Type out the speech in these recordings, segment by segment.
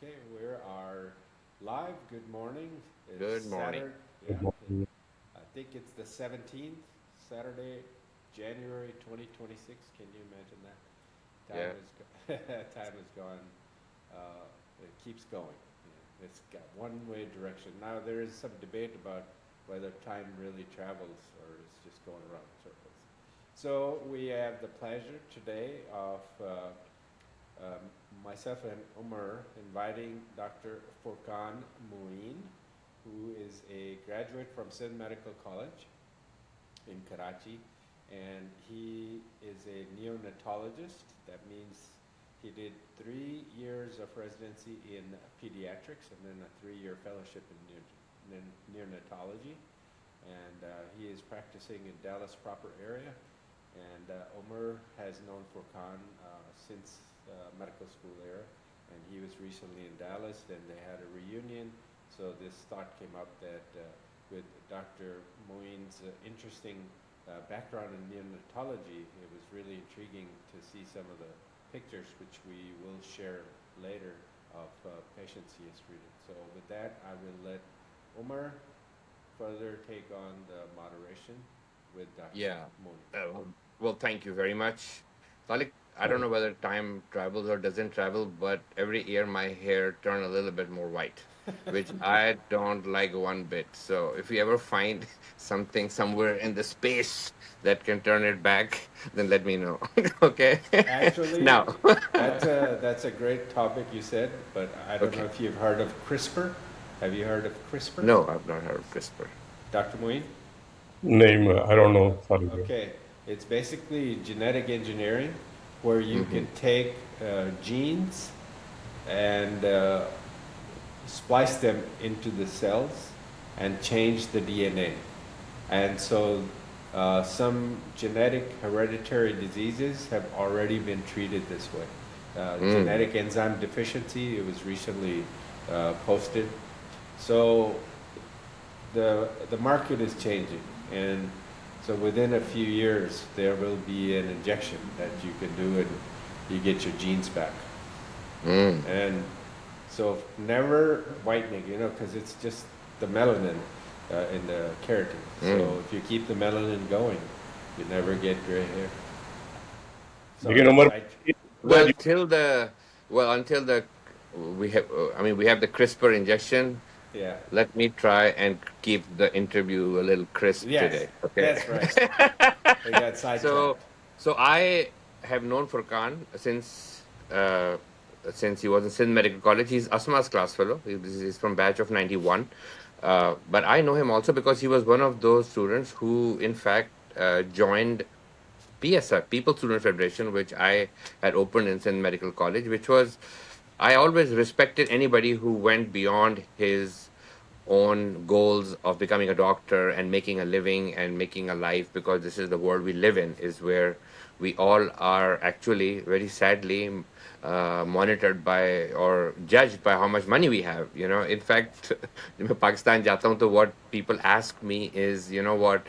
Okay, we are live. Good morning. It's Good morning. Saturday. Yeah, I think it's the 17th, Saturday, January 2026. Can you imagine that? Time Yeah. is time is gone. It keeps going. Yeah, it's got one-way direction. Now there is some debate about whether time really travels or it's just going around in circles. So we have the pleasure today of um, myself and Umar inviting Dr. Furqan Moin, who is a graduate from Sindh Medical College in Karachi, and he is a neonatologist. That means he did 3 years of residency in pediatrics and then a 3-year fellowship in neonatology. And he is practicing in Dallas proper area. And Omer has known Furqan since medical school era, and he was recently in Dallas. Then they had a reunion, so this thought came up that with Dr. Moin's interesting background in neonatology, it was really intriguing to see some of the pictures, which we will share later, of patients he has treated. So with that, I will let Omar further take on the moderation with Dr. Yeah. Moin. Well, thank you very much. Like, I don't know whether time travels or doesn't travel, but every year my hair turn a little bit more white, which I don't like one bit. So if you ever find something somewhere in the space that can turn it back, then let me know. Okay. Actually, Now. that's a great topic you said, but I don't know Okay. if you've heard of CRISPR. Have you heard of CRISPR, No, I've not heard of CRISPR. Dr. Moeen? Name, I don't know. Sorry, bro. Okay, it's basically genetic engineering where you Mm-hmm. can take genes and splice them into the cells and change the DNA. And so some genetic hereditary diseases have already been treated this way. Mm. Genetic enzyme deficiency, it was recently posted. So the market is changing, and so within a few years there will be an injection that you can do, and you get your genes back. Mm. And so never whitening, because it's just the melanin in the keratin. Mm. So if you keep the melanin going, you never get gray hair. Again, Sorry, Umar, that Well, until the we have, I mean, we have the CRISPR injection. yeah, Let me try and keep the interview a little crisp yes, today. Okay. that's right. I got so, sidetracked. so I have known Furqan since he was in Sindh Medical College. He's Asma's class fellow. He's from batch of 91. But I know him also because he was one of those students who, in fact, joined PSF, People Student Federation, which I had opened in Sindh Medical College, which was, I always respected anybody who went beyond his own goals of becoming a doctor and making a living and making a life, because this is the world we live in, is where we all are actually very sadly monitored by or judged by how much money we have. In fact, मैं Pakistan jata हूं, तो what people ask me is, what,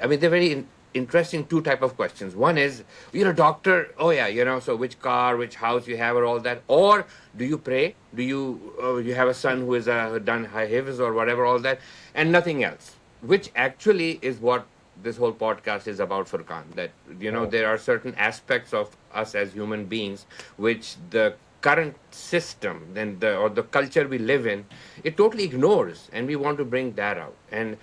I mean, they're very interesting two type of questions. One is, you're a doctor, oh yeah, so which car, which house you have, or all that, or do you pray, do you have a son who is done high hifz or whatever, all that, and nothing else, which actually is what this whole podcast is about, Furqan. That oh, there are certain aspects of us as human beings which the current system then the culture we live in, it totally ignores, and we want to bring that out. And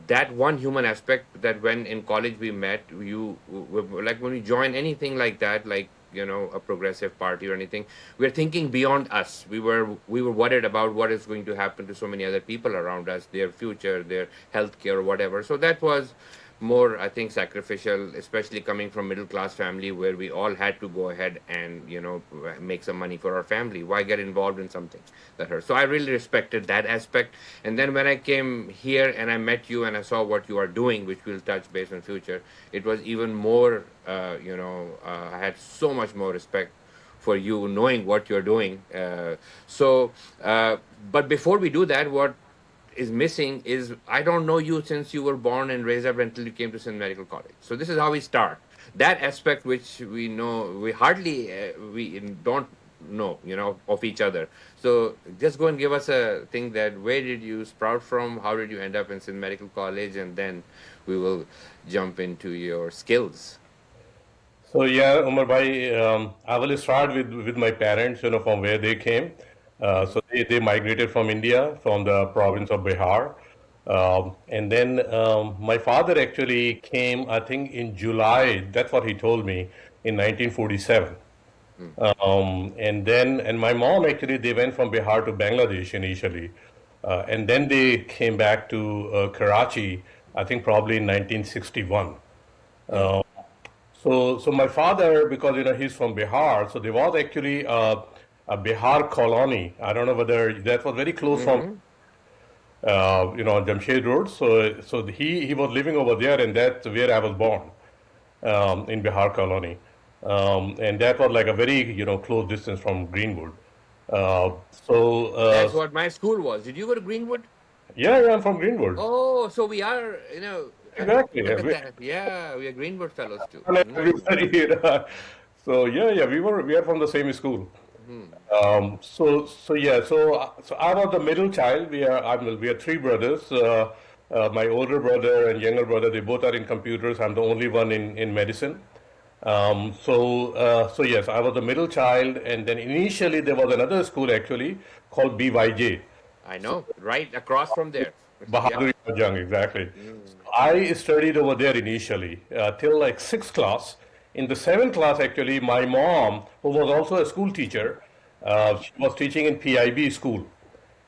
that one human aspect, that when in college we met, like when we join anything like that, like a progressive party or anything, we're thinking beyond us. We were worried about what is going to happen to so many other people around us, their future, their health care, or whatever. So that was more, I think, sacrificial, especially coming from middle class family where we all had to go ahead and make some money for our family. Why get involved in something that hurts? So I really respected that aspect. And then when I came here and I met you and I saw what you are doing, which we'll touch base on future, it was even more. I had so much more respect for you, knowing what you're doing. But before we do that, what is missing is, I don't know you since you were born and raised up until you came to St. Medical College. So this is how we start. That aspect which we know, we hardly we don't know, of each other. So just go and give us a thing that where did you sprout from? How did you end up in Sindh Medical College? And then we will jump into your skills. So yeah, Umar bhai, I will start with my parents, from where they came. So they migrated from India, from the province of Bihar. And then my father actually came, I think, in July. That's what he told me in 1947. Mm. And my mom actually, they went from Bihar to Bangladesh initially. And then they came back to Karachi, I think probably in 1961. Mm. So my father, because he's from Bihar, so there was actually a Bihar colony. I don't know whether that was very close from Mm-hmm. Jamshed Road. So he was living over there, and that's where I was born, in Bihar colony, and that was like a very close distance from Greenwood. Uh, so That's what my school was. Did you go to Greenwood? yeah, I'm from Greenwood. Oh, so we are, Exactly. look Yeah, at that. Yeah, we are Greenwood fellows too. and Mm. everybody. So yeah, we are from the same school. Mm. So I was the middle child. We are three brothers. My older brother and younger brother, they both are in computers. I'm the only one in medicine. So yes, I was the middle child, and then initially there was another school actually called BYJ. I So know, right across from there. Yeah. Bahadur Jung, exactly. Mm. I studied over there initially till like sixth class. In the seventh class, actually, my mom, who was also a school teacher, she was teaching in PIB school.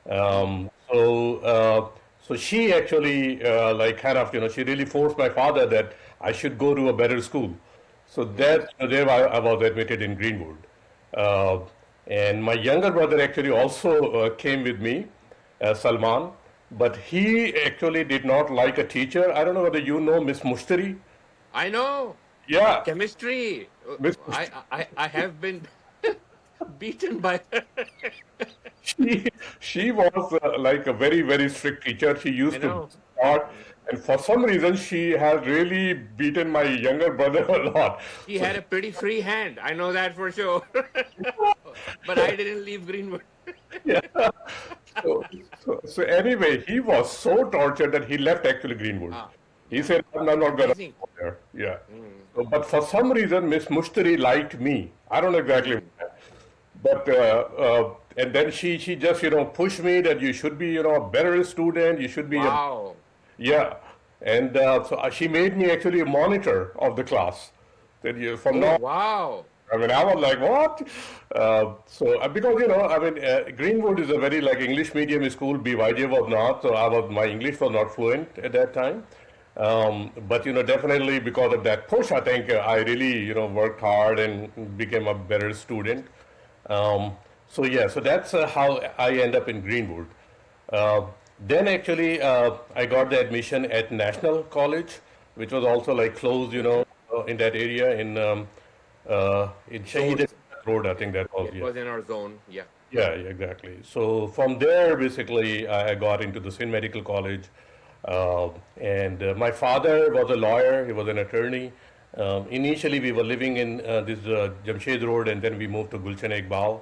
Mm. So she actually like kind of she really forced my father that I should go to a better school. So Mm. that there I was admitted in Greenwood, uh, and my younger brother actually also came with me, Salman, but he actually did not like a teacher. I don't know whether you know Miss Mushtari. I know. Yeah, Chemistry. Miss I have been beaten by her. she she was like a very very strict teacher. She I used to know. start, and for some reason she has really beaten my younger brother a lot. She So had a pretty free hand. I know that for sure. But I didn't leave Greenwood. yeah. So anyway, he was so tortured that he left actually Greenwood. Ah, He yeah. said, I'm not gonna Amazing. go there. Yeah. Mm. So, but for some reason, Miss Mushtari liked me. I don't know exactly Mm. why. But and then she just pushed me that you should be a better student. You should be a Wow. yeah. And so she made me actually a monitor of the class. That you from Oh, now. wow. I mean, I was like, what? Because I mean, Greenwood is a very like English medium school. BYJ was not, so my English was not fluent at that time. But definitely because of that push, I think I really worked hard and became a better student. So that's how I end up in Greenwood. Uh, then actually, I got the admission at National College, which was also like close, Okay. in that area in Shahid Zone. Road, I think that was, It yeah. was in our zone. Yeah. Yeah, exactly. So from there, basically, I got into the Sindh Medical College. And my father was a lawyer, he was an attorney. Initially, we were living in this Jamshed Road, and then we moved to Gulshan Iqbal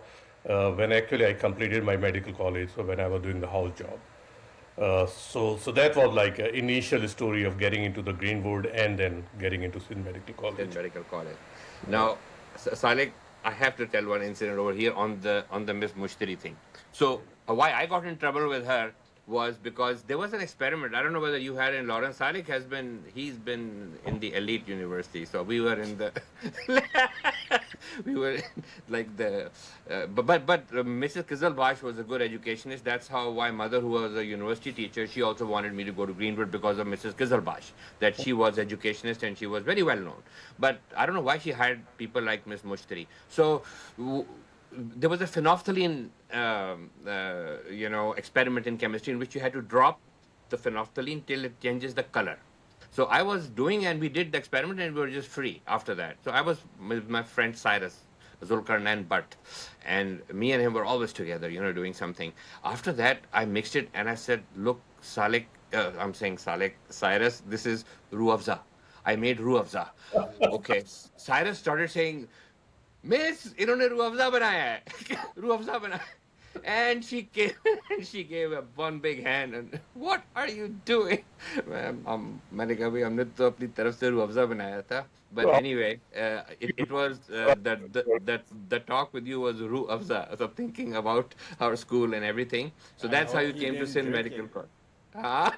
when actually I completed my medical college, so when I was doing the house job. So that was like an initial story of getting into the Greenwood and then getting into Sindh Medical In College. medical college. Now, Salek, I have to tell one incident over here on the Miss Mushtari thing. So why I got in trouble with her was because there was an experiment. I don't know whether you had in Lawrence. Salek he's been in the elite university. So we were in the we were in, like the but Mrs. Kizalbash was a good educationist. That's how why mother, who was a university teacher, she also wanted me to go to Greenwood because of Mrs. Kizalbash, that she was educationist and she was very well known. But I don't know why she hired people like Miss Mushtari. So there was a phenolphthalein, experiment in chemistry in which you had to drop the phenolphthalein till it changes the color. So I was doing, and we did the experiment, and we were just free after that. So I was with my friend Cyrus, Zulkarnain Bhatt, and me and him were always together, doing something. After that, I mixed it, and I said, "Look, Salek, I'm saying Salek, Cyrus, this is Ruh Afza. I made Ruh Afza." Okay, Cyrus started saying, Miss, इन्होंने रूह अफ़ज़ा बनाया है. रूह अफ़ज़ा बनाया. And she gave she gave a one big hand and what are you doing? मैंने कहा भाई हमने तो अपनी तरफ से रूह अफ़ज़ा बनाया था. But So, anyway, it was the talk with you was Rooh Afza. So thinking about our school and everything. So I that's how hope you he came to didn't Sindh drink Medical it. College.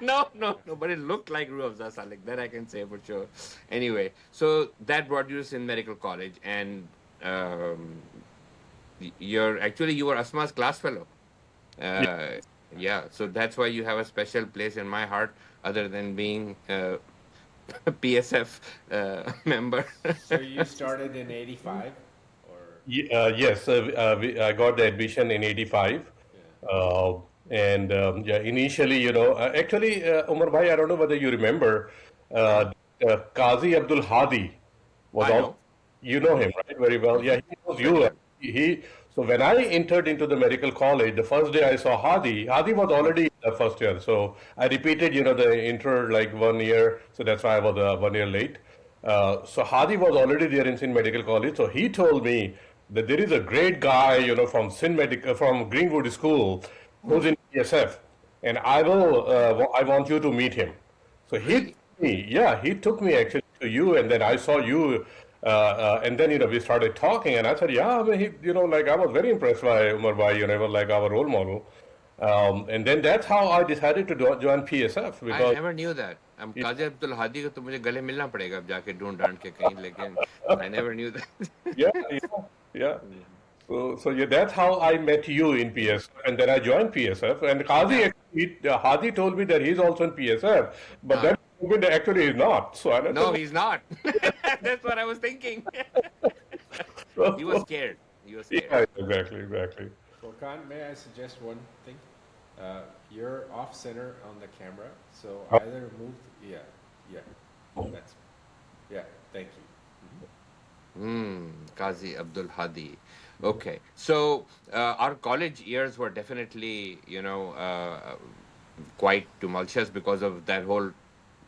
No, but it looked like Ruh Afza Salik. That I can say for sure. Anyway, so that brought you to Sindh Medical College, and um, you were Asma's class fellow. yeah. Yeah, so that's why you have a special place in my heart, other than being PSF member. So you started in '85, or Yes, I got the admission in '85. yeah? Uh, and yeah, initially, actually, Umar Bhai, I don't know whether you remember, Uh-huh. Qazi Abdul Hadi was I also, know. you know him, right? Very well. Yeah, he knows Very you. well. So when I entered into the medical college, the first day I saw Hadi was already in the first year. So I repeated, the inter like 1 year. So that's why I was 1 year late. So Hadi was already there in Sin Medical College. So he told me that there is a great guy, from from Greenwood School, who's in PSF, and I want you to meet him. So Really? he took me actually to you, and then I saw you, and then we started talking, and I said, yeah, I mean, like I was very impressed by Umar Bhai, he was like our role model, and then that's how I decided to join PSF I because never knew that. yeah, काजी अब्दुल हादी को तो मुझे गले मिलना पड़ेगा अब जाके ढूंढ ढांड के कहीं लेकिन I never knew that. yeah, yeah, yeah. So yeah, that's how I met you in PSF, and then I joined PSF. And Yeah. Hadi told me that he's also in PSF, but Uh, then actually he's not. So I said, no, he's not. That's what I was thinking. He was so, scared. He was scared. yeah, exactly, exactly. Furqan, may I suggest one thing? You're off center on the camera, so Uh, either move. Yeah, yeah, that's yeah. Thank you. Qazi Abdul Hadi. Okay, so our college years were definitely, quite tumultuous because of that whole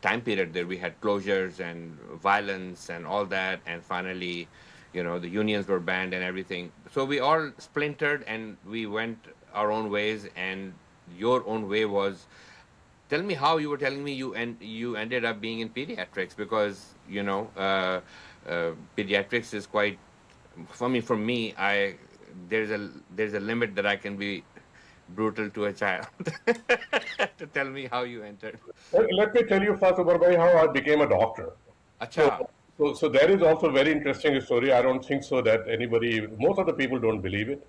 time period there. We had closures and violence and all that, and finally, the unions were banned and everything. So we all splintered and we went our own ways, and your own way was. Tell me how you were telling me you ended up being in pediatrics because pediatrics is quite for me I there's a limit that I can be brutal to a child. To tell me how you entered. Let me tell you first, Umar bhai, how I became a doctor. Acha. So that is also a very interesting story. I don't think so that most of the people don't believe it.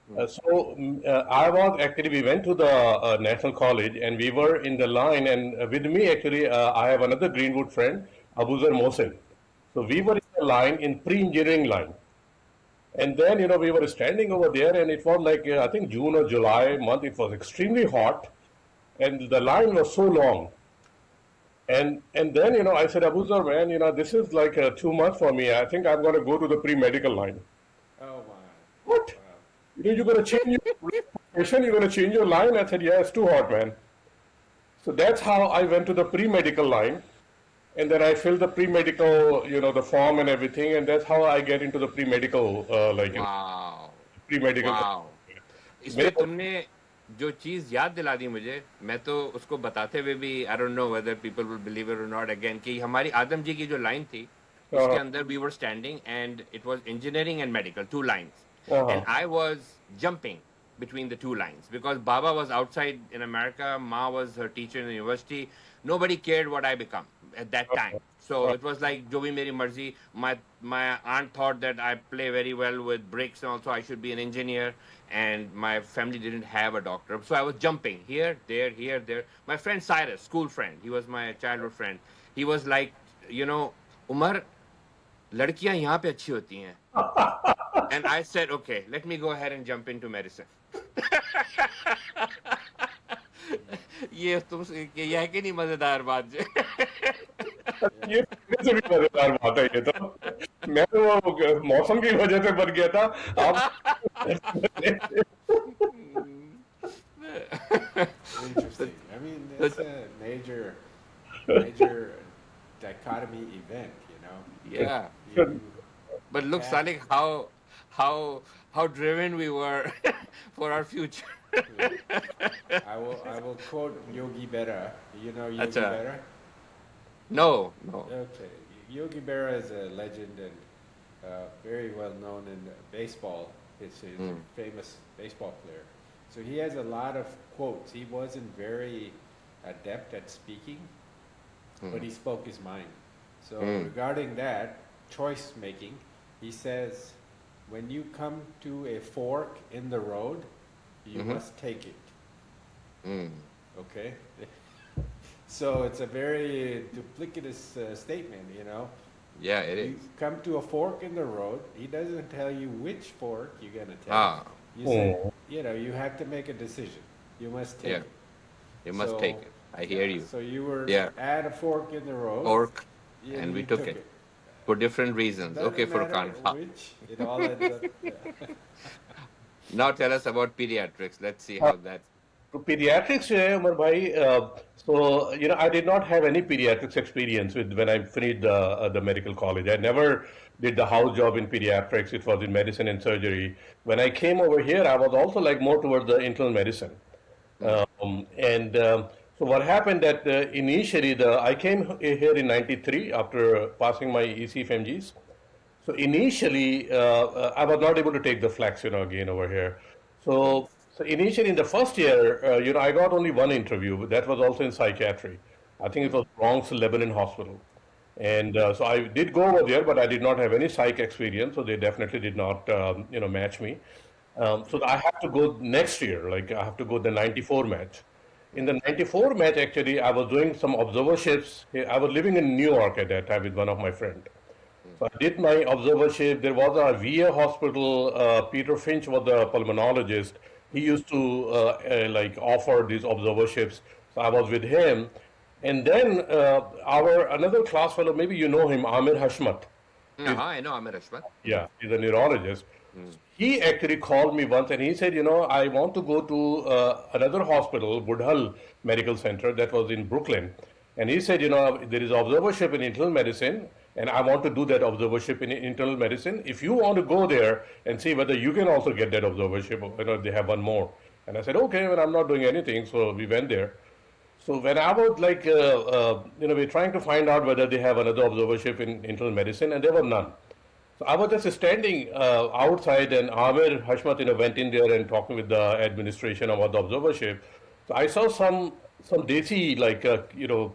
We went to the National College and we were in the line, and with me actually, I have another Greenwood friend, Abuzar Mohsen. So we were in the line in pre-engineering line. And then, we were standing over there and it was like, I think June or July month, it was extremely hot and the line was so long. And then, I said, Abuzar, man, this is like too much for me. I think I'm going to go to the pre-medical line. Oh my! What? Wow. You're going to change your profession? You're going to change your line? I said, yeah, it's too hot, man. So that's how I went to the pre-medical line. And then I filled the pre-medical, the form and everything. And that's how I get into the pre-medical, Wow. pre-medical. Wow. इसमें तुमने जो चीज याद दिला दी मुझे, मैं तो उसको बताते हुए भी I don't know whether people will believe it or not again कि हमारी आदम जी की जो लाइन थी उसके अंदर we were standing and it was engineering and medical, two lines, and I was jumping between the two lines because Baba was outside in America, Ma was her teacher in the university. Nobody cared what I become at that time. So it was like jo bhi meri marzi. My aunt thought that I play very well with bricks and also I should be an engineer, and my family didn't have a doctor. So I was jumping here, there. My friend Cyrus, school friend, he was my childhood friend. He was like, Umar, लड़कियां यहाँ पे अच्छी होती हैं. And I said, okay, let me go ahead and jump into medicine. ये तुम ये है कि नहीं मजेदार बात जो ये से भी मजेदार बात है ये तो. मैं तो वो मौसम की वजह से बन गया था. Interesting. I mean, it's a major dichotomy event. Yeah. You But look, have- Salik, how driven we were for our future. I will quote Yogi Berra. You know Yogi Acha. Berra? No, no. Okay, Yogi Berra is a legend and very well known in baseball. He's a Mm, famous baseball player. So he has a lot of quotes. He wasn't very adept at speaking, but mm, he spoke his mind. So mm, regarding that choice making, he says, when you come to a fork in the road, you mm-hmm, must take it. mm. Okay? So it's a very duplicitous statement, you know. Yeah, it is. You come to a fork in the road, he doesn't tell you which fork you're going to take. Ah, You say, Hmm. you have to make a decision. You must take yeah, it. you must So, take it. I hear yeah, you. so you were Yeah, at a fork in the road, orc, and and we you took took it it. for different reasons. Okay, Doesn't matter Furqan. which, it all ends up. Yeah. Now tell us about pediatrics. Let's see how that. So pediatrics, Umar bhai, so I did not have any pediatrics experience with when I finished the medical college. I never did the house job in pediatrics. It was in medicine and surgery. When I came over here, I was also like more towards the internal medicine. Mm, And so what happened that initially I came here in '93 after passing my ECFMGs. So initially, I was not able to take the flex, again over here. mm, So initially in the first year, I got only one interview, but that was also in psychiatry. I think it mm, was Bronx Lebanon Hospital. And so I did go over there, but I did not have any psych experience, so they definitely did not, match me. So I have to go next year, like I have to go the '94 match. In the '94 match, actually, I was doing some observerships. I was living in New York at that time with one of my friends. mm, So I did my observership. There was a VA hospital. Peter Finch was the pulmonologist. He used to like offer these observerships. So I was with him. And then our another class fellow, maybe you know him, Amir Hashmat. mm. I know Amir Ashmat. Yeah, he's a neurologist. Mm, He actually called me once and he said, I want to go to another hospital, Woodhull Medical Center, that was in Brooklyn. And he said, there is observership in internal medicine, and I want to do that observership in internal medicine. If you want to go there and see whether you can also get that observership, they have one more. And I said, okay, well, I'm not doing anything. So we went there. So when I was like, we're trying to find out whether they have another observership in internal medicine, and there were none. So I was just standing outside, and Amir Hashmat, went in there and talking with the administration about the observership. So I saw some desi like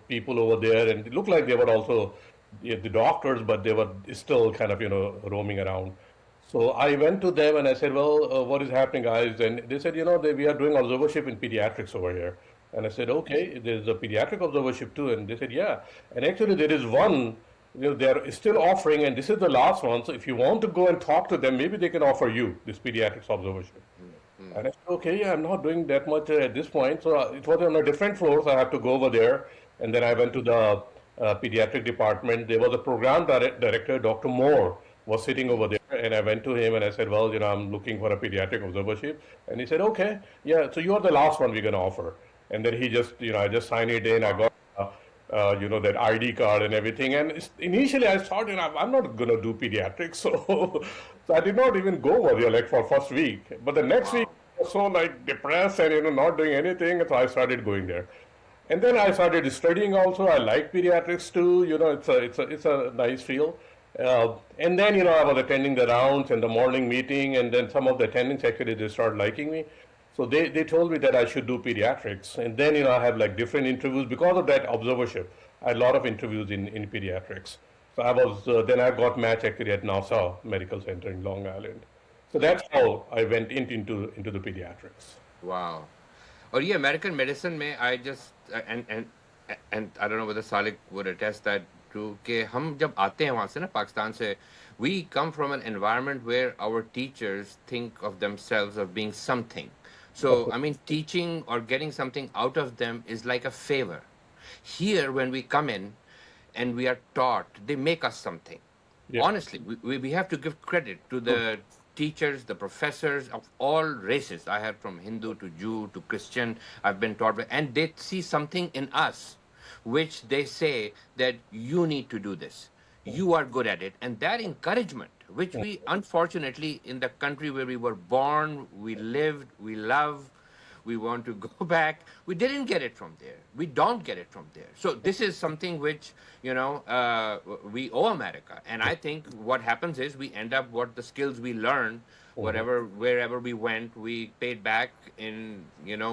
people over there, and it looked like they were also the doctors, but they were still kind of roaming around. So I went to them and I said, "Well, what is happening, guys?" And they said, we are doing observership in pediatrics over here." And I said, "Okay, there's a pediatric observership too." And they said, "Yeah." And actually, there is one. They're still offering, and this is the last one. So if you want to go and talk to them, maybe they can offer you this pediatrics observership. mm, mm, And I said, okay, yeah, I'm not doing that much at this point. So it was on a different floor, so I have to go over there. And then I went to the pediatric department. There was a program director, Dr. Moore, was sitting over there. And I went to him and I said, well, I'm looking for a pediatric observership. And he said, okay, yeah, so you are the last one we're going to offer. And then he just, I just signed it in. I got that ID card and everything. And initially I thought, I'm not going to do pediatrics. So I did not even go over there like for first week. But the next week wow. I was so like depressed and, not doing anything. So I started going there. And then I started studying also. I like pediatrics too. It's a nice field. And then, I was attending the rounds and the morning meeting, and then some of the attendings actually they started liking me. So they told me that I should do pediatrics. And then, I have like different interviews because of that observership. I had a lot of interviews in pediatrics. So then I got matched actually at Nassau Medical Center in Long Island. So that's how I went into the pediatrics. Wow. और ये American medicine में I just and I don't know whether Salik would attest that too कि हम जब आते हैं वहाँ से ना पाकिस्तान से we come from an environment where our teachers think of themselves of being something. So I mean teaching or getting something out of them is like a favor. Here when we come in and we are taught, they make us something. Yeah. Honestly, we have to give credit to the teachers, the professors of all races. I have from Hindu to Jew to Christian, I've been taught, and they see something in us which they say that you need to do this. You are good at it. And that encouragement which we unfortunately in the country where we were born, we lived, we love, we want to go back. We didn't get it from there. We don't get it from there. So this is something which we owe America. And I think what happens is we end up what the skills we learned, whatever wherever we went, we paid back in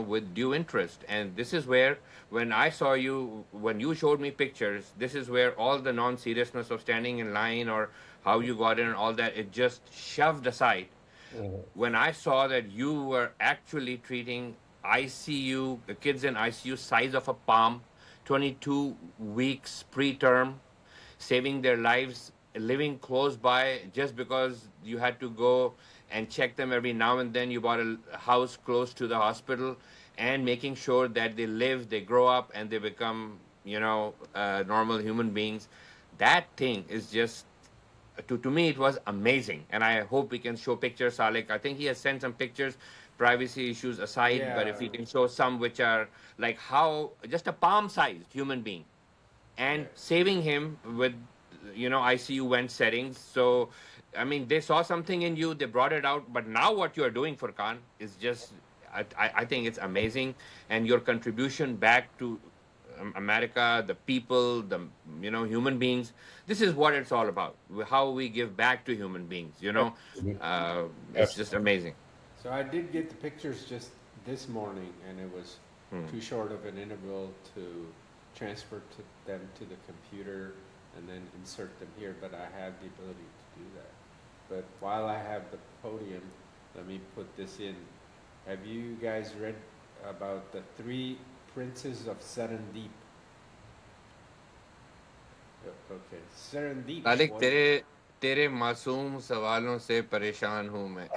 with due interest. And this is where when I saw you when you showed me pictures, this is where all the non-seriousness of standing in line or how you got in and all that it just shoved aside when I saw that you were actually treating ICU, the kids in ICU size of a palm, 22 weeks preterm, saving their lives, living close by just because you had to go and check them every now and then. You bought a house close to the hospital and making sure that they live, they grow up, and they become, normal human beings. That thing is just to me it was amazing, and I hope we can show pictures. Alec, I think he has sent some pictures, privacy issues aside, but Yeah, if we can show some which are like how just a palm sized human being and yeah. saving him with ICU vent settings. So I mean they saw something in you, they brought it out, but now what you are doing for Khan is just I think it's amazing, and your contribution back to America, the people, the human beings. This is what it's all about. How we give back to human beings. Absolutely. It's just amazing. So I did get the pictures just this morning, and it was Hmm. too short of an interval to transfer them to the computer and then insert them here, but I have the ability to do that. But while I have the podium, let me put this in. Have you guys read about the three princes of Serendip? Okay, Serendip Alec, was तेरे तेरे मासूम सवालों से परेशान हूँ मैं.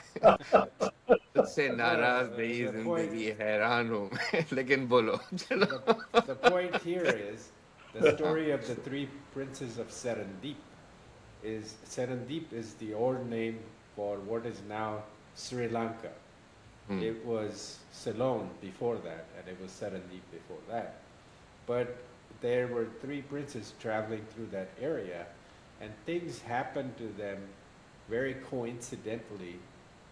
तुझसे नाराज नहीं the point. जिंदगी हैरान हूँ मैं. लेकिन बोलो चलो. The point here is the story of the three princes of Serendip. Serendip is the old name for what is now Sri Lanka. It was Ceylon before that, and it was Serendip before that. But there were three princes traveling through that area, and things happened to them very coincidentally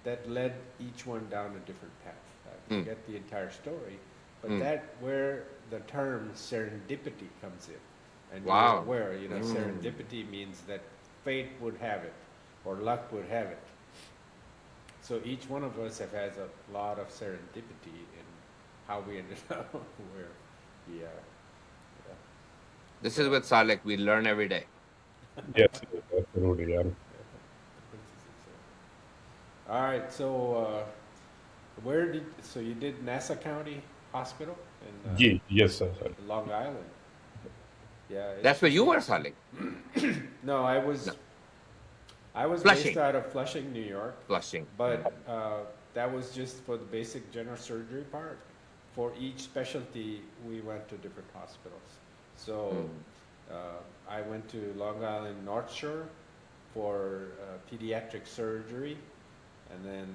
that led each one down a different path. I forget the entire story, but that where the term serendipity comes in. And Wow. you're aware, serendipity means that fate would have it, or luck would have it. So each one of us has a lot of serendipity in how we ended up where we are. Yeah. This is with Salek. We learn every day. Yes, absolutely. Yeah. All right, so so you did Nassau County Hospital in Yes, sir. Long Island? Yeah. That's where you were, Salek. No, I was Flushing. based out of Flushing, New York, Flushing. but that was just for the basic general surgery part. For each specialty, we went to different hospitals. So I went to Long Island North Shore for pediatric surgery, and then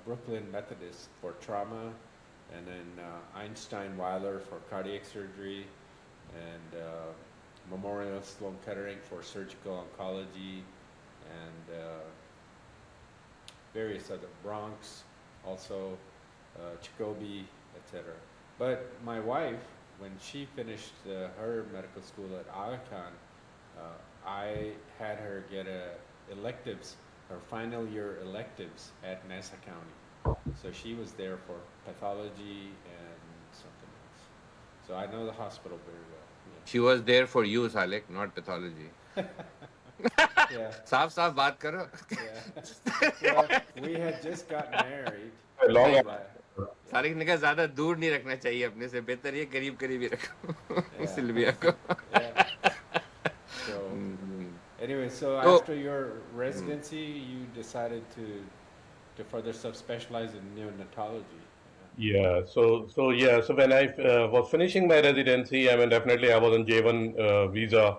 Brooklyn Methodist for trauma, and then Einstein Weiler for cardiac surgery, and Memorial Sloan Kettering for surgical oncology, and various other Bronx, also Jacoby, etc. But my wife, when she finished her medical school at Aga Khan, I had her get electives, her final year electives at Nassau County. So she was there for pathology and something else. So I know the hospital very well. She was there for you, Salek, not pathology. Yeah. साफ साफ बात करो. Yeah. Well, we had just got married. Long Salik ने कहा ज्यादा दूर नहीं रखना चाहिए अपने से, बेहतर ये करीब करीब ही रखो Yeah. सिल्विया को. Yeah. So anyway, so So- after your residency, you decided to further subspecialize in neonatology. Yeah. So when I was finishing my residency, I mean, definitely I was on J1 visa.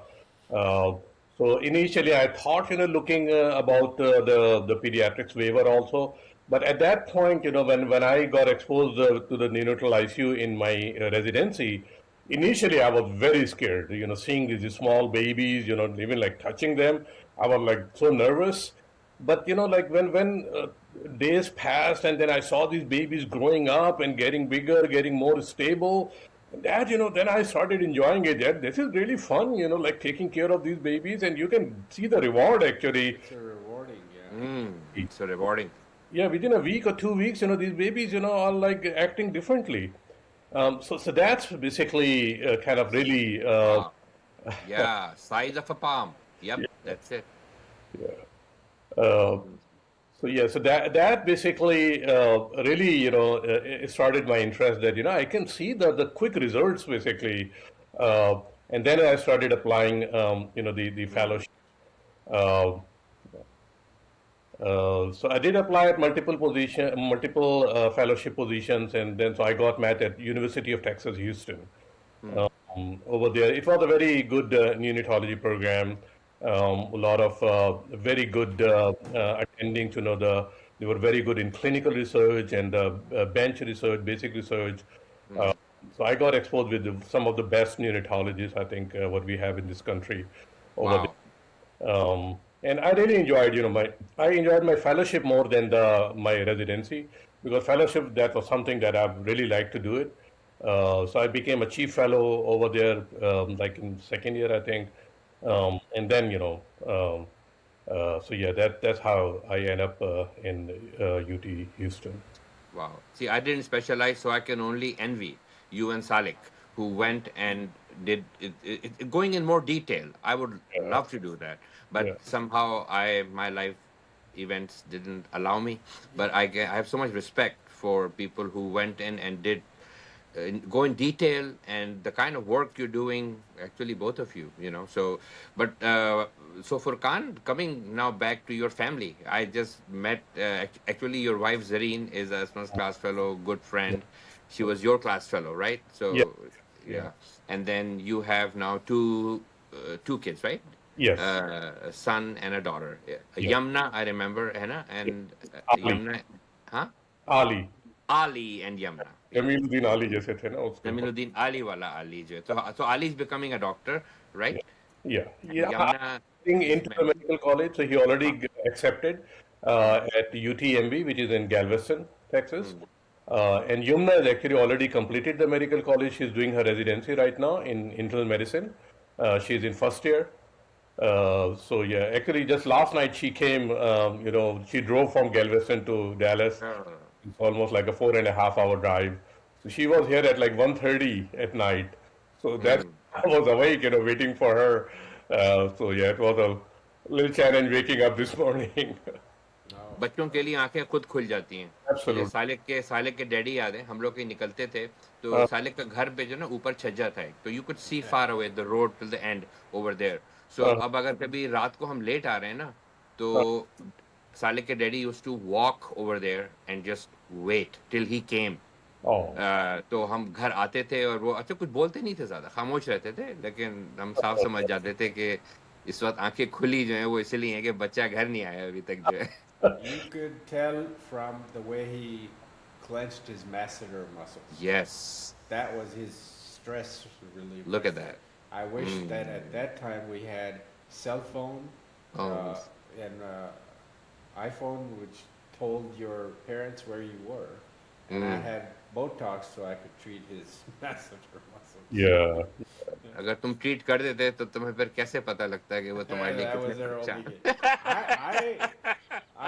So initially I thought, looking about the pediatrics waiver also. But at that point, when I got exposed to the neonatal ICU in my residency, initially I was very scared, seeing these small babies, even like touching them. I was like so nervous. But like when days passed and then I saw these babies growing up and getting bigger, getting more stable, that then I started enjoying it. That this is really fun, like taking care of these babies, and you can see the reward actually. It's a rewarding, yeah. So rewarding. Yeah, within a week or 2 weeks, these babies, are like acting differently. So that's basically kind of really, Wow. Yeah, size of a palm. Yep, that's it. uh, so yeah, so that basically really, it started my interest that, I can see the quick results basically. And then I started applying, the fellowship. Uh, so I did apply at multiple fellowship positions, and then so I got met at University of Texas, Houston. Over there, it was a very good neonatology program. A lot of very good attending to know they were very good in clinical research and bench research, basic research. Uh, so I got exposed with some of the best neonatologists I think what we have in this country over there. Wow. And I really enjoyed, I enjoyed my fellowship more than my residency, because fellowship, that was something that I really liked to do it. So I became a chief fellow over there, like in second year, I think. And then, so yeah, that's how I end up in UT Houston. Wow. See, I didn't specialize, so I can only envy you and Salik, who went and did going in more detail. I would Yeah, love to do that, but yeah. somehow my life events didn't allow me. But I have so much respect for people who went in and did go in detail and the kind of work you're doing. Actually, both of you, So, but so Furqan, coming now back to your family, I just met. Actually, your wife Zareen is a Asma's class fellow, good friend. She was your class fellow, right? Yeah, So, yeah. yeah. And then you have now two kids, right? Yes, A son and a daughter. Yeah. yeah. Yamna, I remember, Hannah, Yeah. and Ali, Yamna, huh? Ali, Ali and Yamna. Yeah. Jamiluddin Ali जैसे थे ना उसके ऊपर. Naminuddin Ali wala Ali jo hai. So Ali is becoming a doctor, Yeah, right? yeah, And yeah. Yamna Getting is into the medical college, so he already huh? accepted Hmm, at UTMB, which is in Galveston, Texas. hmm, And Yumna has actually already completed the medical college. She's doing her residency right now in internal medicine. She's in first year. So yeah, actually just last night she came, she drove from Galveston to Dallas. uh, It's almost like a 4.5 hour drive. So she was here at like 1:30 at night. So that hmm. I was awake, waiting for her. So yeah, it was a little challenge waking up this morning. No. बच्चों के लिए आंखें खुद खुल जाती हैं. मुझे Absolutely. Salik के डैडी याद है, हम लोग कहीं निकलते थे तो Uh, सालिक का घर पे जो ना ऊपर छज्जा था एक, तो you could see far away the road till the end over there. So uh, अब अगर कभी रात को हम लेट आ रहे हैं ना, तो uh, सालिक के daddy used to walk over there and just wait till he came. oh, तो हम घर आते थे और वो अच्छा कुछ बोलते नहीं थे, ज्यादा खामोश रहते थे, लेकिन हम साफ समझ जाते थे कि इस वक्त आंखें खुली जो है वो इसलिए है कि बच्चा घर नहीं आया अभी तक जो है. You could tell from the way he clenched his masseter muscles. Yes, That was his stress relief look right at there. that. I wish that Mm. at that time we had cell phone Oh, and iPhone, which told your parents where you were, and I mm. had Botox so I could treat his masseter muscles. yeah. अगर तुम treat कर देते तो तुम्हें फिर कैसे पता लगता है कि वो तुम्हारे लिए That कितने was their अच्छा. only game.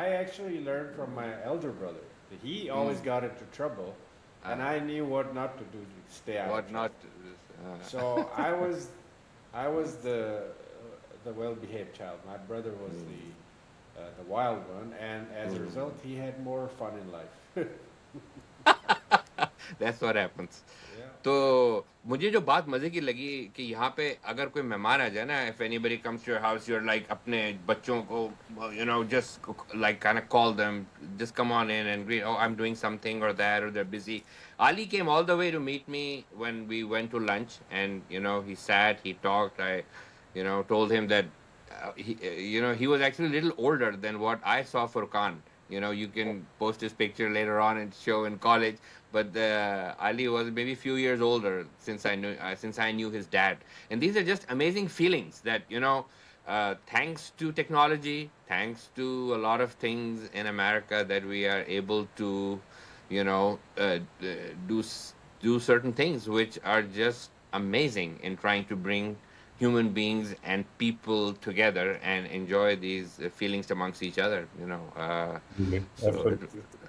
I actually learned from my elder brother. He always Mm. got into trouble, and Ah, I knew what not to do to stay out of what not? trouble. Uh, So I was the well-behaved child. My brother was mm. the wild one, and as a Mm. result, he had more fun in life. That's what happens. Yeah. तो मुझे जो बात मजे की लगी कि यहाँ पे अगर कोई मेहमान आ जाए ना, if anybody comes to your house, you're like अपने बच्चों को just like kind of call them, just come on in and greet. Oh, I'm doing something or that, or they're busy. Ali came all the way to meet me when we went to lunch, and he sat, he talked. I told him that he was actually a little older than what I saw Furqan. You can post his picture later on and show in college. But Ali was maybe a few years older since I knew his dad. And these are just amazing feelings that thanks to technology, thanks to a lot of things in America, that we are able to you know uh, d- do s- do certain things which are just amazing in trying to bring human beings and people together and enjoy these feelings amongst each other. Absolutely. So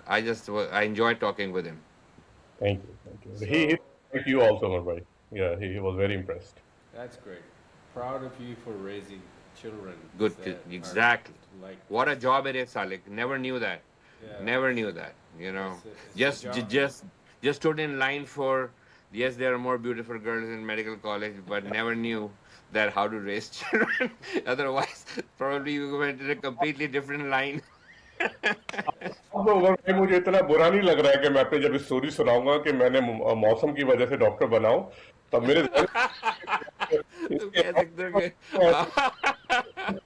Absolutely. I enjoyed talking with him. Thank you. Thank you. He So thank you also, Marbhai. Yeah, he was very impressed. that's great. Proud of you for raising children that are Exactly. like What this. a job it is, Salik. Never knew that. Yeah, Never knew that. it's a Just j- job. just just stood in line for. Yes, there are more beautiful girls in medical college, but never knew that how to raise children. Otherwise, probably you went in a completely different line. अब अगर भाई मुझे इतना बुरा नहीं लग रहा है कि मैं अपनी जब स्टोरी सुनाऊंगा कि मैंने मौसम की वजह से डॉक्टर बनाऊं, तब मेरे ध्यान में तुम इसके कह सकते हो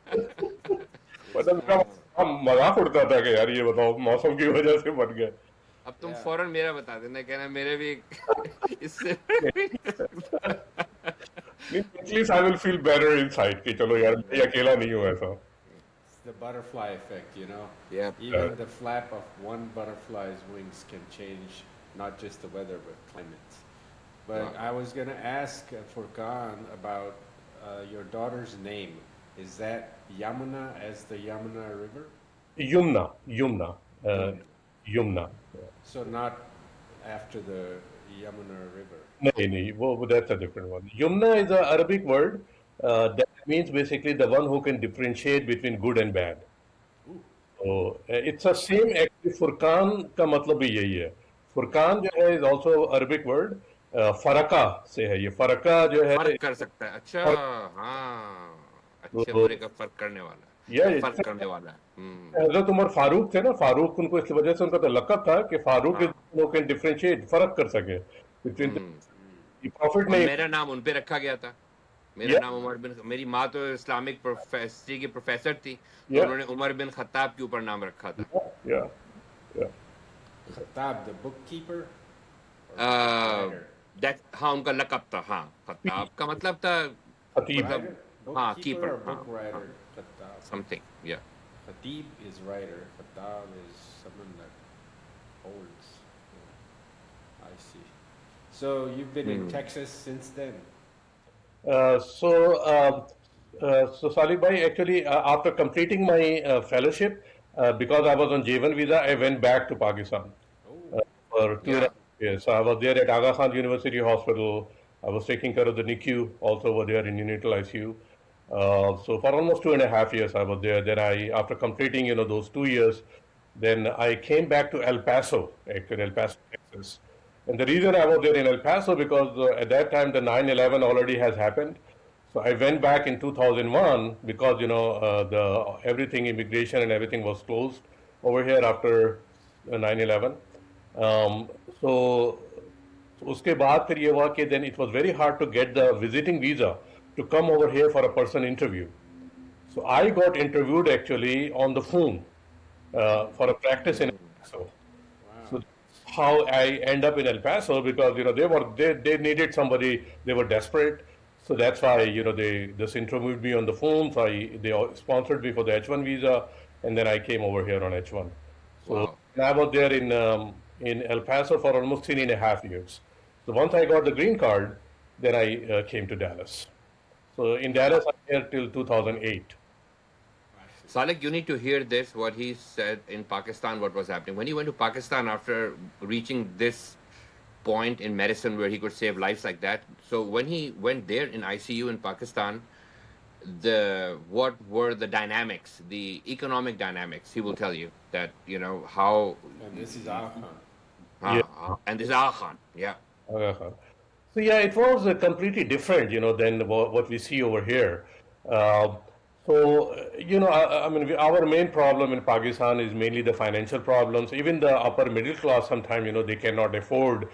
It's मतलब मेरा more. मजाक उड़ता था कि यार ये बताओ मौसम की वजह से बन गया। अब तुम Yeah. फौरन मेरा बता देना, कहना मेरे भी इससे at least I will feel better inside कि चलो यार मैं अकेला नहीं हूँ ऐसा। It's the butterfly effect, you know. Yep. Even the flap of one butterfly's wings can change not just the weather but climates. But Wow. I was going to ask Furqan about your daughter's name. Is that Yamuna as the Yamuna River? Yamuna Yamuna Yamuna. Yamuna So not after the Yamuna River. नहीं नहीं वो that's a different one. Yumna is a Arabic word that means basically the one who can differentiate between good and bad. Ooh. तो it's a same actually Furqan का मतलब भी यही है। फुरकान जो है इज ऑल्सो अरबिक वर्ड, फरका से है, ये फरका जो है फर्क कर सकता है। अच्छा, फर्क, हाँ, अच्छे तो बुरे का फर्क करने वाला, ये या फर्क करने वाला है। हजरत उमर फारूक थे ना, फारूक उनको इस वजह से उनका तो लकब था कि फारूक इज हाँ। नो कैन डिफरेंशिएट, फर्क कर सके बिटवीन हम्म प्रॉफिट और नहीं। मेरा नाम उन पे रखा गया था। मेरा या नाम उमर बिन, मेरी माँ तो इस्लामिक हिस्ट्री की प्रोफेसर थी, तो या उन्होंने उमर बिन खत्ताब के ऊपर नाम रखा था। या या Khattab, the bookkeeper or book uh, writer? हाँ, उनका लकब था। हाँ, खत्ताब का मतलब था, खतीब Writer? मतलब हाँ, Bookkeeper कीपर। or हाँ book हाँ, writer? Khattab. समथिंग या Khatib is writer. Khattab is someone that holds. I see. So you've been in Texas since then? Uh, so, so Salih bhai, actually, after completing my fellowship, because I was on J1 visa, I went back to Pakistan Oh, for two and a या half years. So I was there at Aga Khan University Hospital. I was taking care of the NICU, also over there in neonatal ICU. So for almost 2.5 years, I was there. Then after completing, those 2 years, then I came back to El Paso, actually El Paso, Texas. And the reason I was there in El Paso because at that time the 9/11 already has happened. So I went back in 2001 because the everything immigration and everything was closed over here after 9/11. Um, so उसके बाद फिर ये हुआ कि then it was very hard to get the visiting visa to come over here for a person interview. So I got interviewed actually on the phone for a practice in El Paso. wow. So that's how I end up in El Paso because they needed somebody, they were desperate. So that's why they just interviewed me on the phone. So they sponsored me for the H1 visa, and then I came over here on H1. So वाह। I was there in El Paso for almost 3.5 years. So once I got the green card, then I came to Dallas. So in Dallas I'm here till 2008. I see. Salek, you need to hear this, what he said in Pakistan, what was happening. When he went to Pakistan after reaching this point in medicine where he could save lives like that. So when he went there in ICU in Pakistan, what were the dynamics, the economic dynamics? He will tell you that, how, And this is Afghan. Yeah. and this is Khan. Yeah. Uh-huh. So yeah, it was completely different, than what we see over here. Uh, I mean, our main problem in Pakistan is mainly the financial problems. Even the upper middle class, sometimes, they cannot afford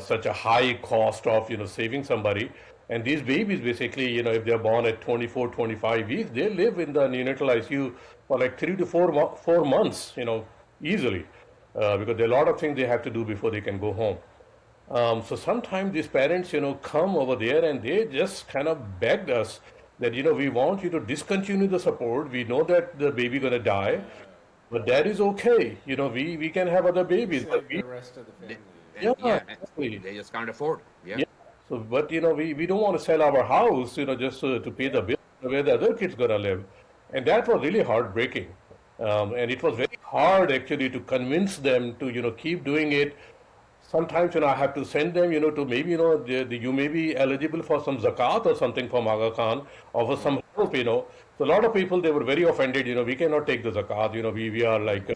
such a high cost of, saving somebody. And these babies basically, if they're born at 24, 25 weeks, they live in the neonatal ICU for like 4 months, easily, because there are a lot of things they have to do before they can go home. So sometimes these parents, come over there and they just kind of begged us that, we want you to discontinue the support. We know that the baby gonna die, but that is okay. We can have other babies, but Save the rest of the They- family. and yeah, yeah, exactly. they just can't afford. Yeah. Yeah. So, but we don't want to sell our house, just to pay the bill where the other kids gonna live, and that was really heartbreaking. And it was very hard actually to convince them to keep doing it. Sometimes I have to send them to maybe you may be eligible for some zakat or something from Aga Khan or for some help. So a lot of people they were very offended. We cannot take the zakat. We are like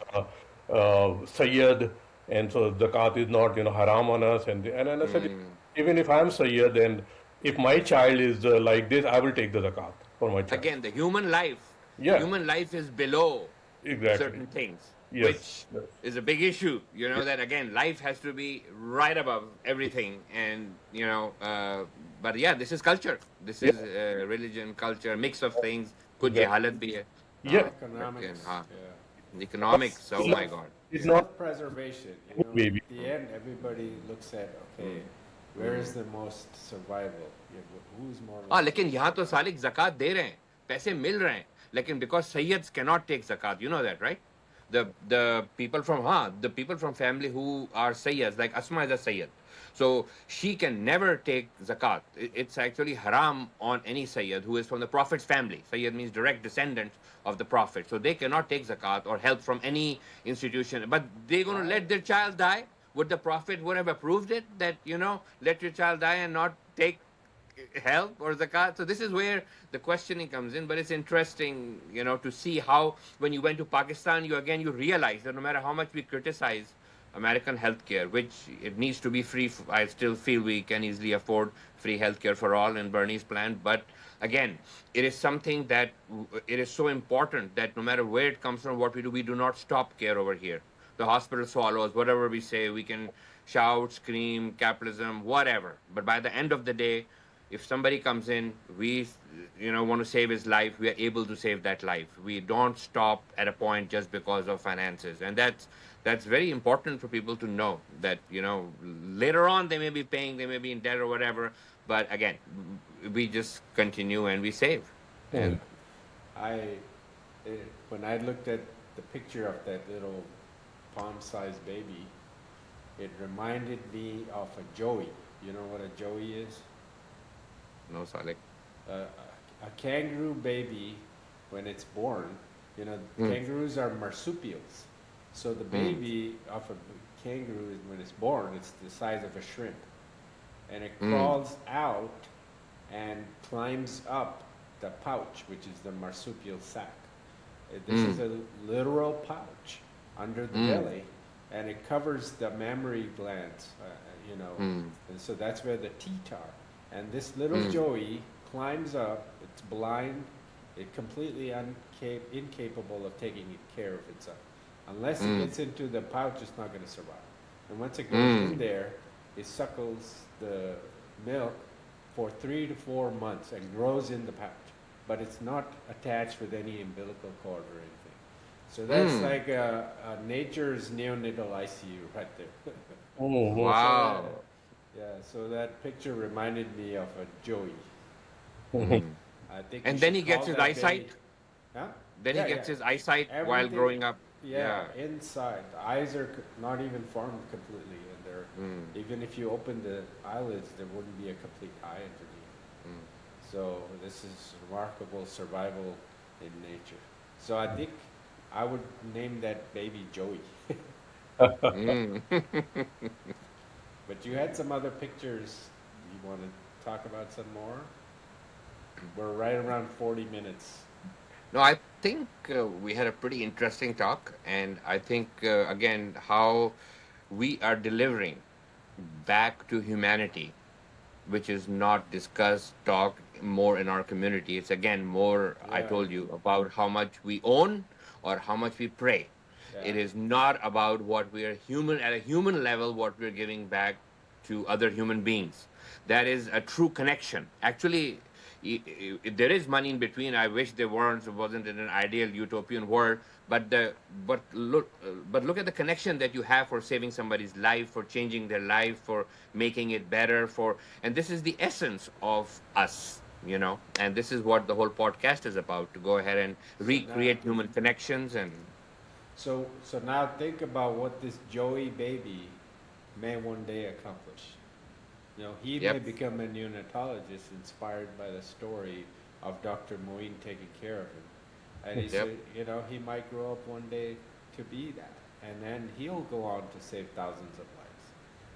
Sayyid, and so zakat is not haram on us. And I said, even if I'm Sayyid, then if my child is like this, I will take the zakat for my child. Again, the human life is below Exactly. certain things, Yes. which Yes. is a big issue. That again, life has to be right above everything. And, but yeah, this is culture. This Yeah. is religion, culture, mix of things. Kuch Exactly. jahalat bhi hai. Yeah. Economics. हाँ, Yeah. economics, oh my God. It's not Self-preservation. baby. At the end, everybody looks at, okay, where is the most survival? Who's more? हाँ, लेकिन यहाँ तो सालिक ज़कात दे रहे हैं, पैसे मिल रहे हैं, लेकिन because Sayyids cannot take zakat, you know that, right? The people from family who are Sayyids, like Asma is a Sayyid, so she can never take zakat. It's actually haram on any Sayyid who is from the Prophet's family. Sayyid means direct descendant of the Prophet, so they cannot take zakat or help from any institution. But they're going to let their child die. Would the Prophet would have approved it that let your child die and not take help or zakat? So this is where the questioning comes in. But it's interesting, to see how when you went to Pakistan, you realize that no matter how much we criticize American healthcare, which it needs to be free, I still feel we can easily afford free healthcare for all in Bernie's plan. But again, it is something that it is so important that no matter where it comes from, what we do not stop care over here. The hospital swallows whatever we say. We can shout, scream, capitalism, whatever. But by the end of the day, if somebody comes in, we want to save his life, we are able to save that life. We don't stop at a point just because of finances. And that's very important for people to know that later on they may be paying, they may be in debt or whatever, but again, we just continue and we save. And I, when I looked at the picture of that little palm-sized baby, it reminded me of a joey. You know what a joey is? no, Salek. A kangaroo baby, when it's born, kangaroos are marsupials. So the baby of a kangaroo, when it's born, it's the size of a shrimp. And it crawls out and climbs up the pouch, which is the marsupial sac. This is a literal pouch under the belly, and it covers the mammary glands, and so that's where the teat are. And this little joey climbs up, it's blind, it's completely incapable of taking care of itself. Unless it gets into the pouch, it's not going to survive. And once it goes in there, it suckles the milk for 3 to 4 months and grows in the pouch. But it's not attached with any umbilical cord or anything. So that's like nature's neonatal ICU right there. Oh, Wow. Yeah, so that picture reminded me of a joey. I think And we then should he gets call his that eyesight. baby- Huh? Then Yeah, he gets yeah. his eyesight while Everything- growing up. Yeah, inside. The eyes are not even formed completely, and they're even if you open the eyelids, there wouldn't be a complete eye underneath. So this is remarkable survival in nature. So I think I would name that baby Joey. But you had some other pictures. You want to talk about some more? We're right around 40 minutes. No, I think we had a pretty interesting talk, and I think again how we are delivering back to humanity, which is not discussed, talked more in our community. It's again more, I Yeah. told you, about how much we own or how much we pray. It Yeah. is not about what we are human at a human level, what we're giving back to other human beings. That is a true connection. Actually, there is money in between. I wish there wasn't in an ideal utopian world. But look at the connection that you have for saving somebody's life, for changing their life, for making it better. And this is the essence of us, you know. And this is what the whole podcast is about: to go ahead and So now, recreate human connections. And so now think about what this Joey baby may one day accomplish. You know, he may yep, become a neonatologist inspired by the story of Dr. Moin taking care of him. And he yep. said, you know, he might grow up one day to be that. And then he'll go on to save thousands of lives.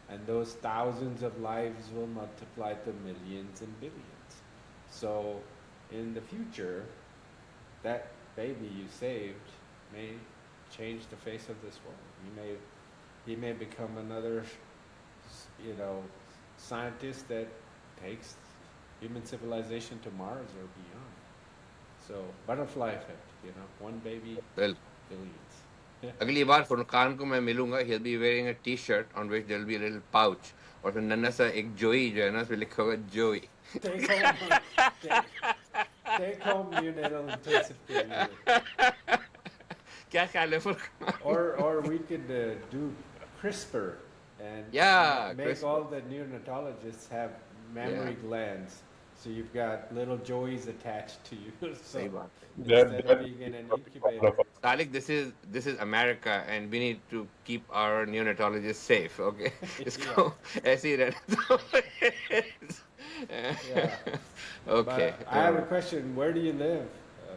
And those thousands of lives will multiply to millions and billions. So in the future, that baby you saved may change the face of this world. He may become another, you know, scientist that takes human civilization to Mars or beyond. So butterfly effect, you know, one baby, Well, billions. Yeah. अगली बार फुरकान को मैं मिलूंगा, he'll be wearing a t-shirt on which there will be a little pouch, और फिर नन्हा सा एक जोई जो है ना, उस पे लिखा होगा जोई. Take home, take home neonatal intensive care unit. क्या ख्याल है Furqan? Or we could do CRISPR and Yeah, make CRISPR. all the neonatologists have mammary Yeah. glands. So you've got little Joeys attached to you. So सही बात है. instead That of being in an is incubator. Talik, this is America, and we need to keep our neonatologists safe. Okay, इसको ऐसे ही रहने दो. Yeah. Okay. But I have a question. Where do you live,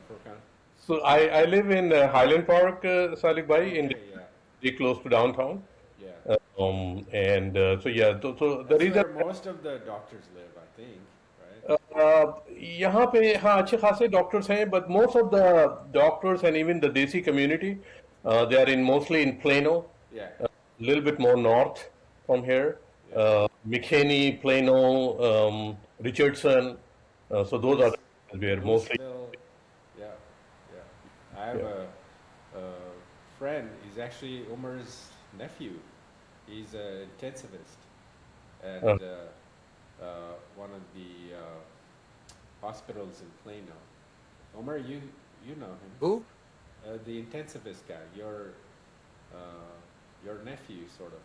Furqan? So I live in Highland Park, Salik Bhai, in Okay, yeah. very close to downtown. Yeah. And so yeah, so the That's reason where most of the doctors live, I think, right? यहाँ पे हाँ अच्छे खासे doctors हैं, but most of the doctors and even the Desi community, they are in mostly in Plano, Yeah. a little bit more north from here, Yeah. McKinney, Plano, Richardson. So those are where mostly. Louisville. Yeah. Yeah. I have Yeah. a friend. He's actually Umar's nephew. He's an intensivist at Uh, one of the hospitals in Plano. Omar, you know him. Who? The intensivist guy. Your nephew, sort of.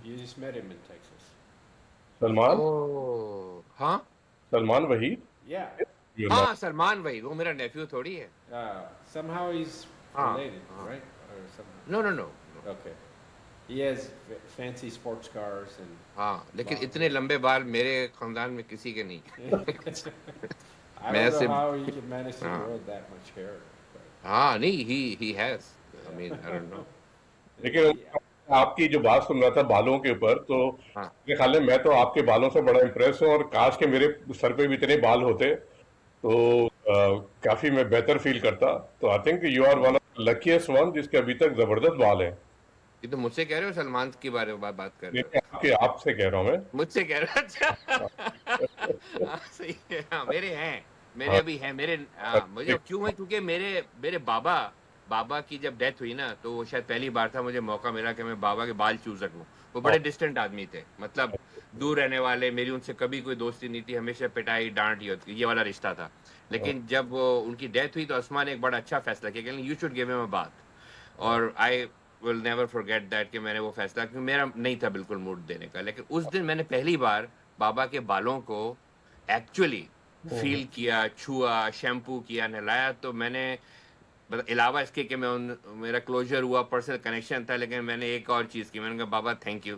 You just met him in Texas. Salman, Oh, हाँ Salman Waheed. Yeah. You're हाँ, not. Salman भाई, वो मेरा nephew थोड़ी है. Somehow he's Ah, related, ah. right? Or somehow. No. Okay. He has fancy sports cars and. हाँ, लेकिन Wow. इतने लंबे बाल मेरे खानदान में किसी के नहीं. I मैं don't know सिर्फ how he can manage to हाँ grow that much hair. But हाँ नहीं, he has. I mean, I don't know. लेकिन yeah. आपकी जो बात सुन रहा था बालों के ऊपर, तो हाँ मेरे ख्याल में मैं तो आपके बालों से बड़ा इम्प्रेस हूँ, और काश के मेरे सर पे भी इतने बाल होते तो काफी मैं बेहतर फील करता. तो I think you are one of the luckiest one जिसके अभी तक जबरदस्त बाल हैं. ये तो मुझसे कह रहे हो, सलमान के बारे में बात कर रहे हो? आपके आपसे कह रहा हूँ मैं. मुझसे कह रहे हो? अच्छा. हाँ, सही है. हाँ, मेरे हाँ, अभी हैं मेरे. हाँ, मुझे क्यों है, क्योंकि मेरे बाबा की जब डेथ हुई ना, तो वो शायद पहली बार था मुझे मौका मिला कि मैं बाबा के बाल छू सकूं. वो बड़े डिस्टेंट आदमी थे, मतलब दूर रहने वाले. मेरी उनसे कभी कोई दोस्ती नहीं थी, हमेशा पिटाई डांट ये वाला रिश्ता था. लेकिन जब वो उनकी डेथ हुई तो अस्मा ने एक बड़ा अच्छा फैसला किया कि you should give him a बात. और I will never forget that कि मैंने वो फैसला, क्योंकि मेरा नहीं था बिल्कुल मूड देने का, लेकिन उस दिन मैंने पहली बार बाबा के बालों को एक्चुअली फील किया, छुआ, शैम्पू किया, नहलाया. तो मैंने अलावा इसके कि मेरा क्लोजर हुआ, पर्सनल कनेक्शन था, लेकिन मैंने एक और चीज़ की. मैंने कहा बाबा thank you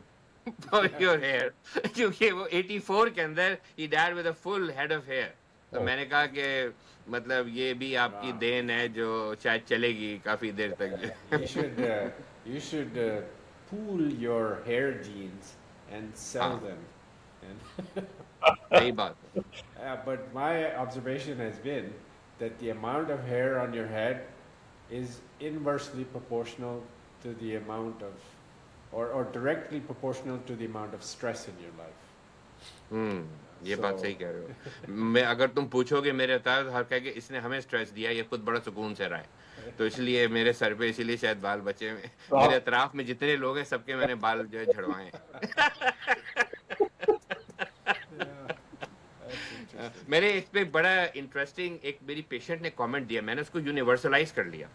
for your hair, क्योंकि वो 84 के अंदर ही died with a full head of hair. तो मैंने कहा कि मतलब ये भी आपकी Wow. देन है जो शायद चलेगी काफ़ी देर तक. You should pool your hair genes and sell हाँ, them. And सही बात है. but my observation has been that the amount of hair on your head is inversely proportional to the amount of, or directly proportional to the amount of stress in your life. ये बात सही So, कह रहे हो। मैं अगर तुम पूछोगे मेरे उस्ताद हर कह के इसने हमें स्ट्रेस दिया, ये खुद बड़ा सुकून से रहा है, तो इसलिए मेरे सर पे इसीलिए शायद बाल बचे हुए हैं। तो मेरे आप अतराफ में जितने लोग हैं सबके मैंने बाल जो है झड़वाए हैं। yeah, that's interesting. मेरे इस पे बड़ा इंटरेस्टिंग एक मेरी पेशेंट ने कमेंट दिया, मैंने उसको यूनिवर्सलाइज कर लिया।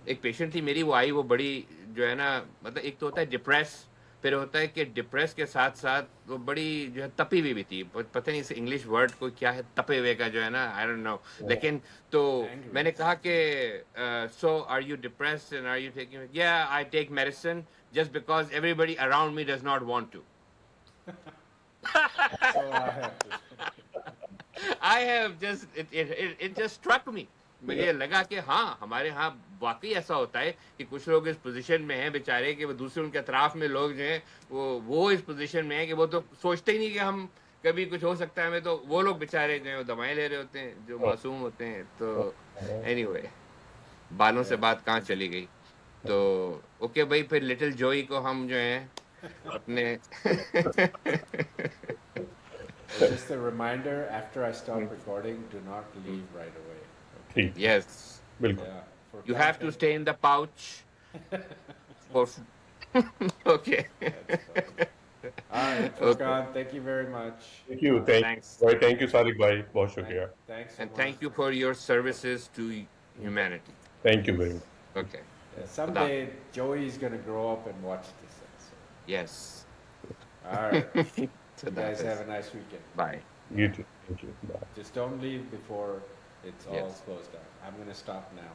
एक पेशेंट थी मेरी, वो आई, वो बड़ी जो है ना, मतलब एक तो होता है डिप्रेस, फिर होता है कि डिप्रेस के साथ साथ वो बड़ी जो है तपी हुई भी थी, पता नहीं इस इंग्लिश वर्ड को क्या है तपे हुए का जो है ना, आई डोंट नो, लेकिन तो Angry. मैंने कहा कि so are you depressed and are you taking, या I take medicine just because everybody around me does not want to. So I have to. I have just it just struck me. मुझे लगा कि हाँ, हमारे यहाँ वाकई ऐसा होता है कि कुछ लोग इस पोजीशन में हैं बेचारे कि वो दूसरे उनके अतराफ में लोग जो हैं वो इस पोजीशन में हैं कि वो तो सोचते ही नहीं कि हम कभी कुछ हो सकता है हमें, तो वो लोग बेचारे जो हैं वो दवाएं ले रहे होते हैं जो मासूम होते हैं। तो एनीवे, बालों से Yeah. बात कहाँ चली गई। तो ओके भाई, फिर लिटिल जॉई को हम जो है अपने Just a reminder, after I stop recording, do not leave right away. Okay. ठीक, यस, बिल्कुल। Yeah. For you have to content. stay in the pouch for okay. That's funny. All right, Okay. Furqan, thank you very much. Thank you, thank Thanks. you, भाई, thank you Sadiq भाई, बहुत Thank- शुक्रिया। Thanks so And much. thank you for your services to humanity. Thank you very much. Okay. Yeah, someday Joey's gonna grow up and watch this episode. Yes. All right. You So guys that have is. a nice weekend. Bye. You too. Thank you. Bye. Just don't leave before it's all Yes. closed down. I'm gonna stop now.